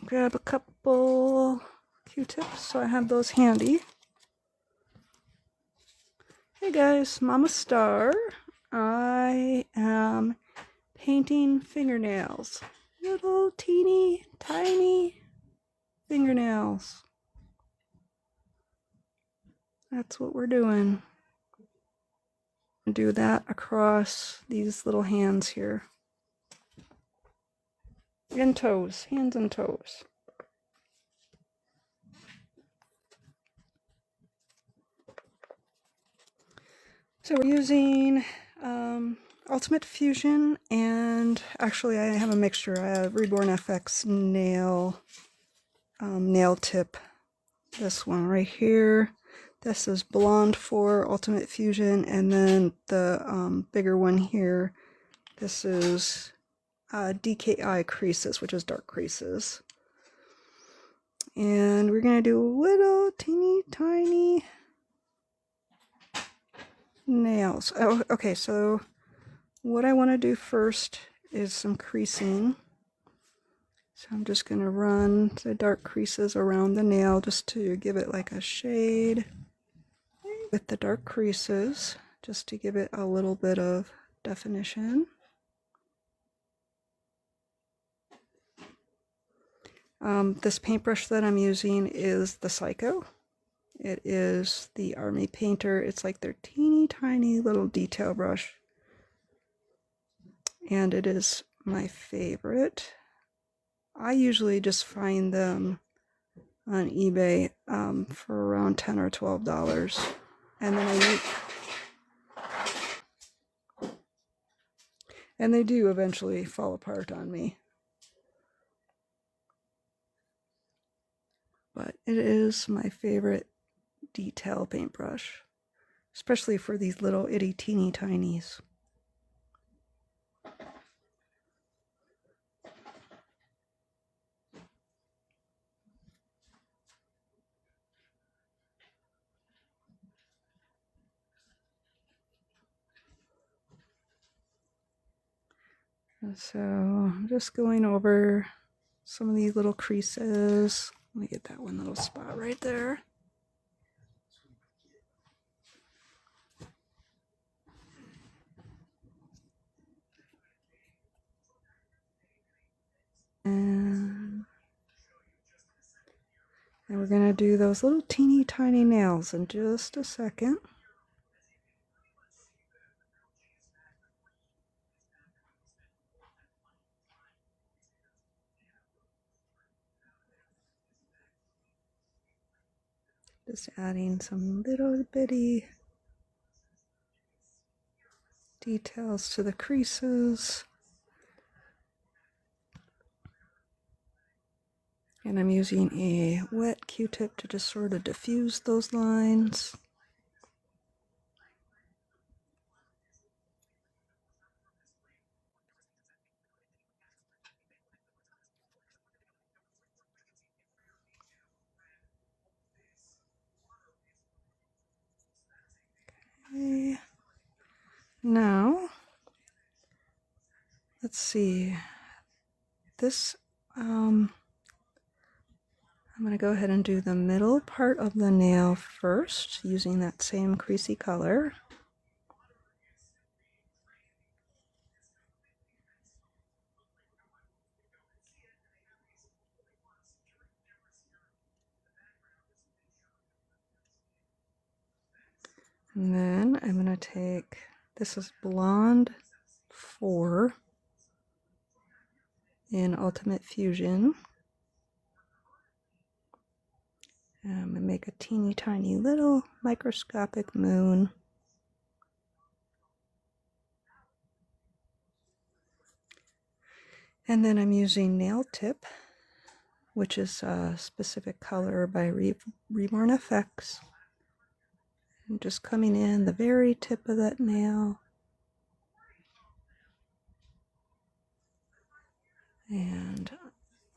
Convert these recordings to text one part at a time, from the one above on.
grab a couple Q-tips so I have those handy. Hey guys, Mama Star. I am painting fingernails. Little teeny tiny fingernails. That's what we're doing. Do that across these little hands here. And toes, hands and toes. So we're using Ultimate Fusion, and actually I have a mixture. I have Reborn FX nail tip. This one right here. This is Blonde 4 Ultimate Fusion, and then the bigger one here. This is DKI Creases, which is dark creases. And we're gonna do little teeny tiny nails. Oh, okay, so what I want to do first is some creasing. So I'm just going to run the dark creases around the nail just to give it like a shade with the dark creases, just to give it a little bit of definition. This paintbrush that I'm using is the Psycho. It is the Army Painter. It's like their teeny tiny little detail brush. And it is my favorite. I usually just find them on eBay for around $10 or $12. And then they do eventually fall apart on me. But it is my favorite detail paintbrush, especially for these little itty teeny tinies. So I'm just going over some of these little creases. Let me get that one little spot right there. And we're going to do those little teeny tiny nails in just a second. Just adding some little bitty details to the creases. And I'm using a wet Q-tip to just sort of diffuse those lines. Okay. Now, let's see. This, I'm going to go ahead and do the middle part of the nail first, using that same creasy color. And then I'm going to take, this is Blonde 4 in Ultimate Fusion. And I'm going to make a teeny tiny little microscopic moon. And then I'm using Nail Tip, which is a specific color by Reborn FX. I'm just coming in the very tip of that nail. And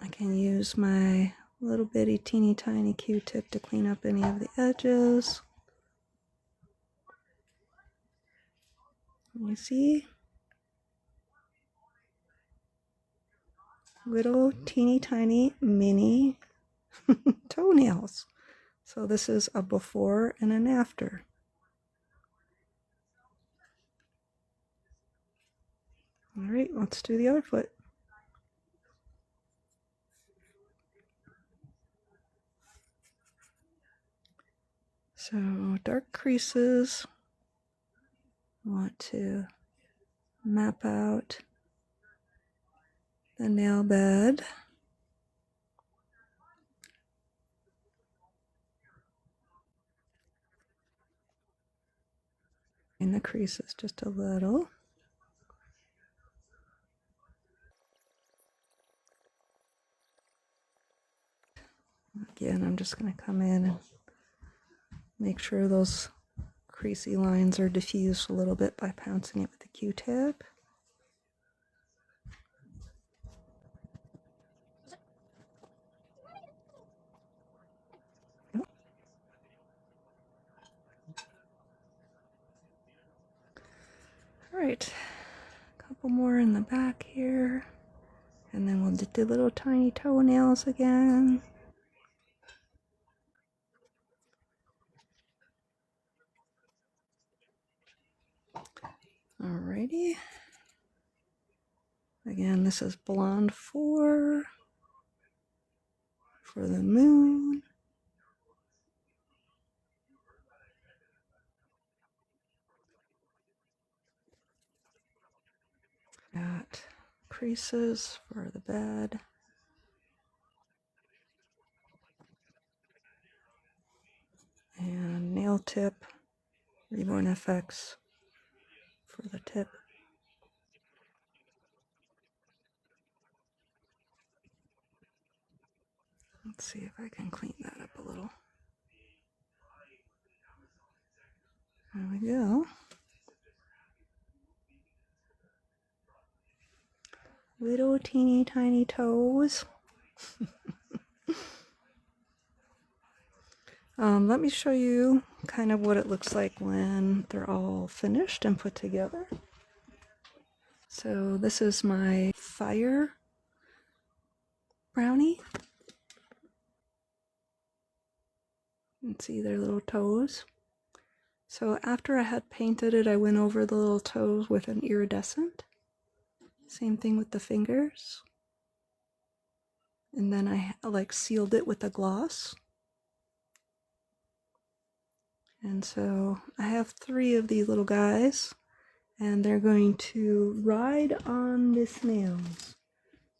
I can use my little bitty teeny tiny Q-tip to clean up any of the edges. You see? little teeny tiny mini toenails. So this is a before and an after. All right, let's do the other foot. So dark creases. I want to map out the nail bed. In the creases just a little. Again, I'm just going to come in and make sure those creasy lines are diffused a little bit by pouncing it with a Q-tip. All right, a couple more in the back here, and then we'll do little tiny toenails again. Alrighty. Again, this is blonde 4 for the moon. Got creases for the bed. And nail tip, Reborn FX for the tip. Let's see if I can clean that up a little. There we go. Little teeny tiny toes. Let me show you kind of what it looks like when they're all finished and put together. So this is my fire brownie. You can see their little toes. So after I had painted it, I went over the little toes with an iridescent. Same thing with the fingers. And then I like sealed it with a gloss. And so I have 3 of these little guys, and they're going to ride on the snails,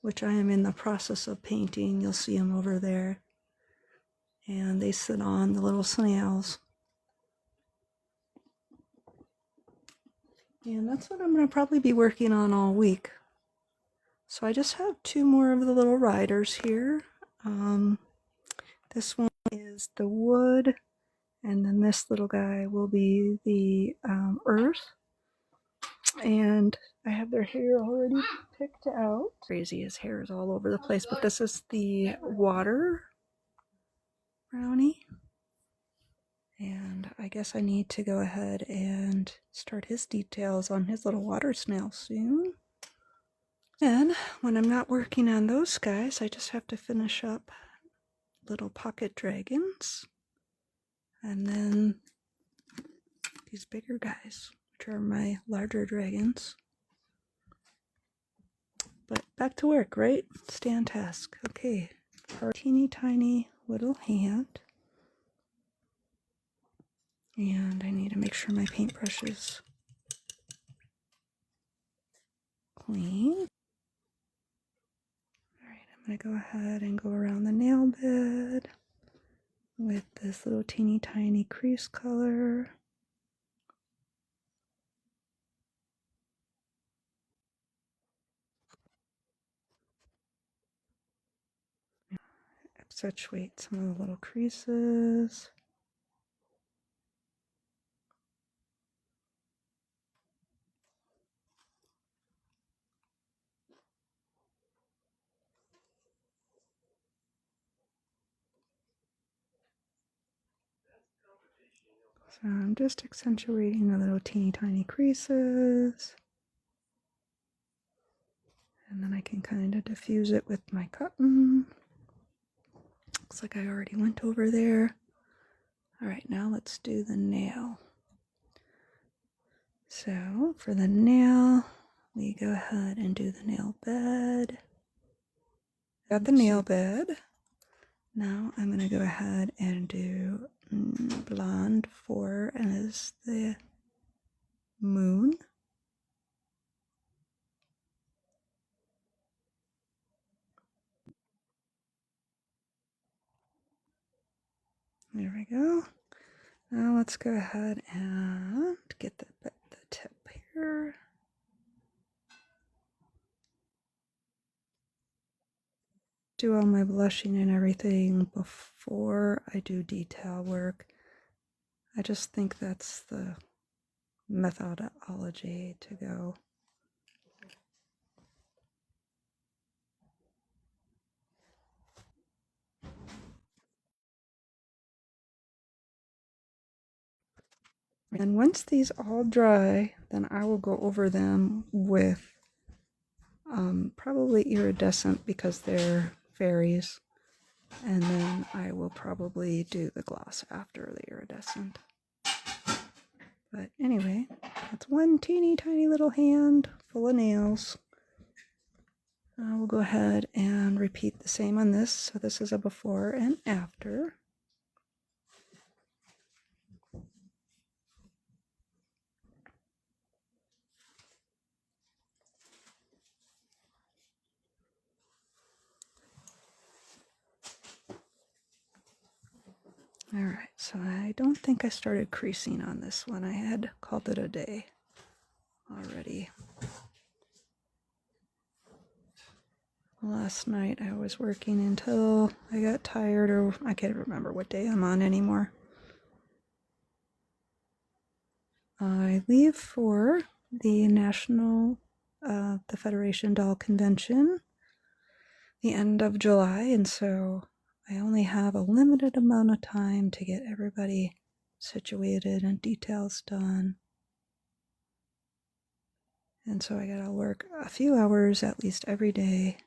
which I am in the process of painting. You'll see them over there. And they sit on the little snails. And that's what I'm going to probably be working on all week. So I just have 2 more of the little riders here. This one is the wood, and then this little guy will be the earth. And I have their hair already picked out. Crazy, his hair is all over the place, but this is the water brownie. And I guess I need to go ahead and start his details on his little water snail soon. And when I'm not working on those guys, I just have to finish up little pocket dragons. And then these bigger guys, which are my larger dragons. But back to work, right? Stand task. Okay. Our teeny tiny little hand. And I need to make sure my paintbrush is clean. Alright, I'm going to go ahead and go around the nail bed with this little teeny tiny crease color. Accentuate some of the little creases. So I'm just accentuating the little teeny tiny creases. And then I can can kind of diffuse it with my cotton. Looks like I already went over there. All right, now let's do the nail. So for the nail, we go ahead and do the nail bed. Got the nail bed. Now I'm going to go ahead and do blonde 4 as the moon. There we go. Now let's go ahead and get the tip here. Do all my blushing and everything before I do detail work. I just think that's the methodology to go. And once these all dry, then I will go over them with probably iridescent because they're fairies. And then I will probably do the gloss after the iridescent. But anyway, that's one teeny tiny little hand full of nails. I will go ahead and repeat the same on this. So this is a before and after. All right, so I don't think I started creasing on this one. I had called it a day already. Last night I was working until I got tired, or I can't remember what day I'm on anymore. I leave for the the Federation Doll Convention the end of July, and so I only have a limited amount of time to get everybody situated and details done. And so I gotta work a few hours at least every day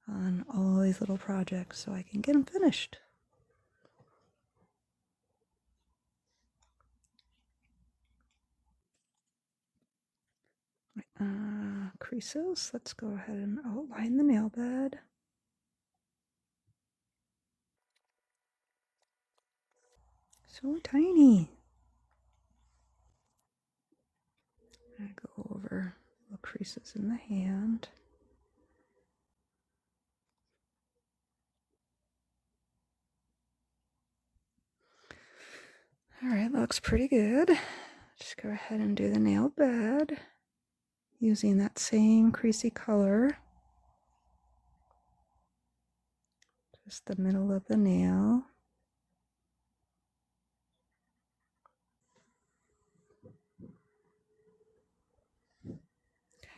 on all these little projects so I can get them finished. Creases, let's go ahead and outline the nail bed. So tiny. I go over the creases in the hand. All right, looks pretty good. Just go ahead and do the nail bed using that same creasy color. Just the middle of the nail.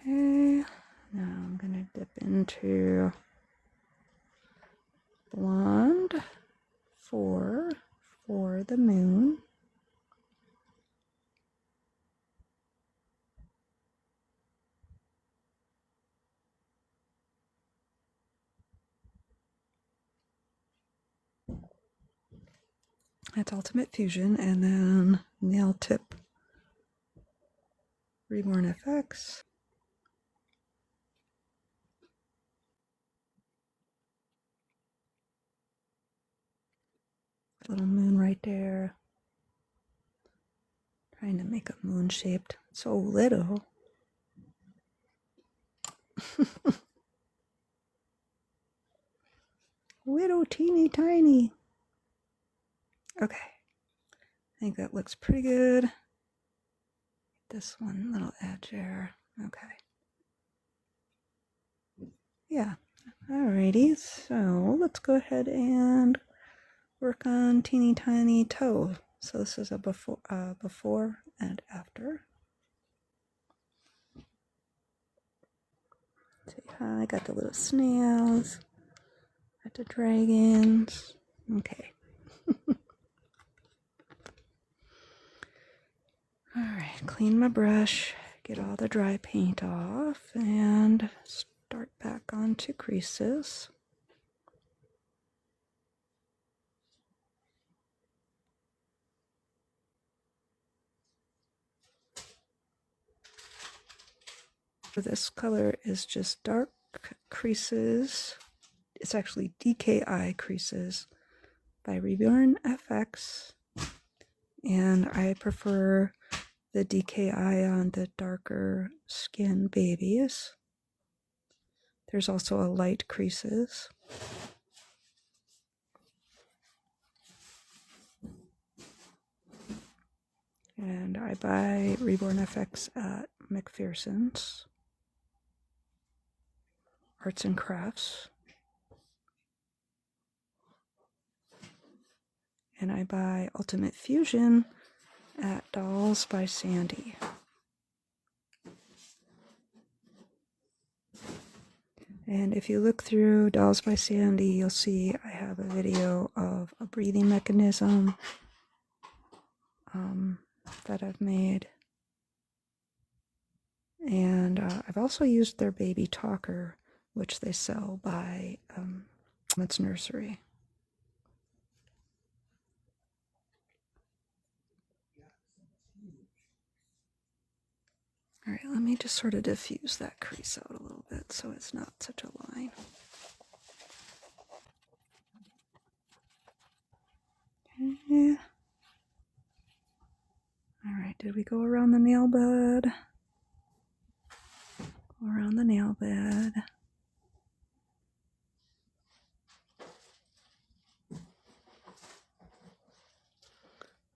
Okay, now I'm going to dip into blonde 4 for the moon. That's Ultimate Fusion, and then Nail Tip Reborn FX. Little moon right there. Trying to make a moon shaped. So little. Little teeny tiny. Okay. I think that looks pretty good. This one little edge there. Okay. Yeah. Alrighty. So let's go ahead and work on teeny tiny toe. So this is a before and after. See how I got the little snails, got the dragons. Okay. All right, clean my brush, get all the dry paint off and start back onto creases. This color is just dark creases. It's actually DKI creases by Reborn FX, and I prefer the DKI on the darker skin babies. There's also a light creases. And I buy Reborn FX at McPherson's Arts and Crafts. And I buy Ultimate Fusion at Dolls by Sandy. And if you look through Dolls by Sandy, you'll see I have a video of a breathing mechanism that I've made. And I've also used their baby talker, which they sell by its nursery. All right, let me just sort of diffuse that crease out a little bit so it's not such a line. Okay. All right, did we go around the nail bed? Go around the nail bed.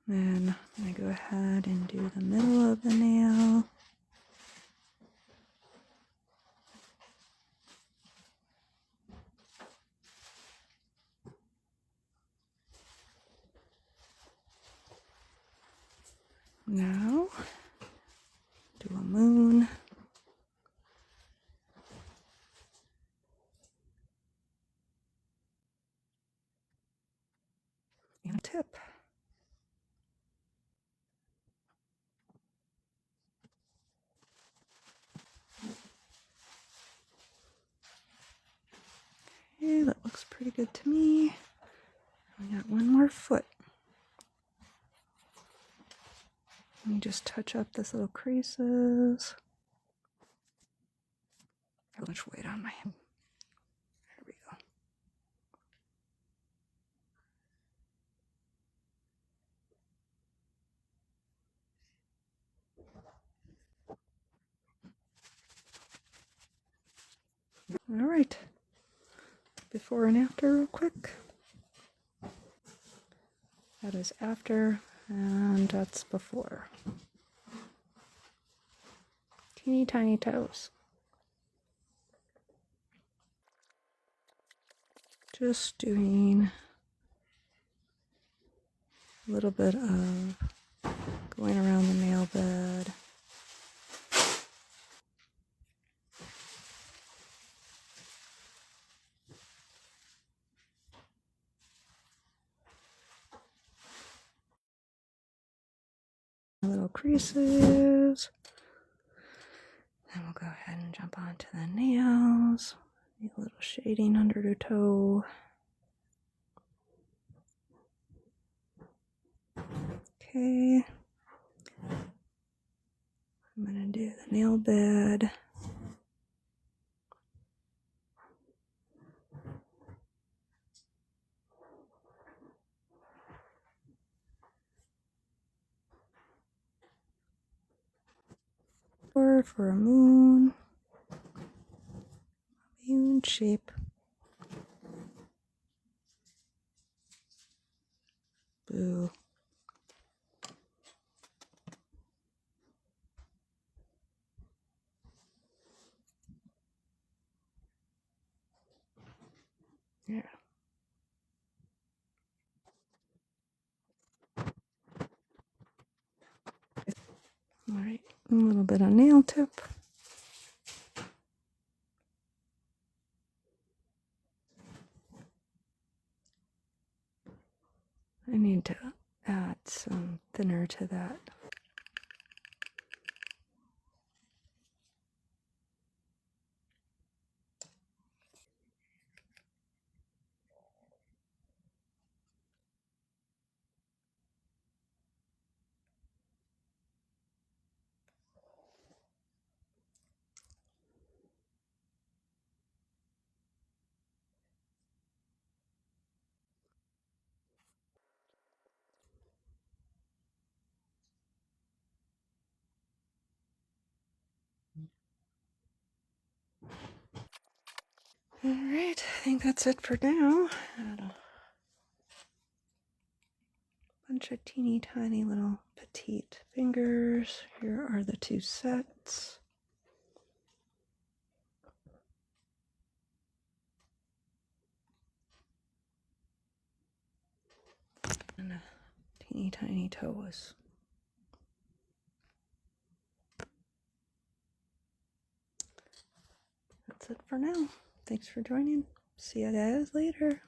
Then I'm going to go ahead and do the middle of the nail. Now, do a moon. And a tip. Okay, that looks pretty good to me. We got one more foot. Let me just touch up this little creases. How much weight on my head? There we go. All right. Before and after real quick. That is after, and that's before. Teeny tiny toes. Just doing a little bit of going around the nail bed. Little creases. Then we'll go ahead and jump onto the nails. Need a little shading under the toe. Okay. I'm gonna do the nail bed. For a moon. Moon shape. Boo. Yeah. All right, a little bit of nail tip. I need to add some thinner to that. Alright, I think that's it for now. Add a bunch of teeny tiny little petite fingers. Here are the 2 sets. And a teeny tiny toes. That's it for now. Thanks for joining. See you guys later.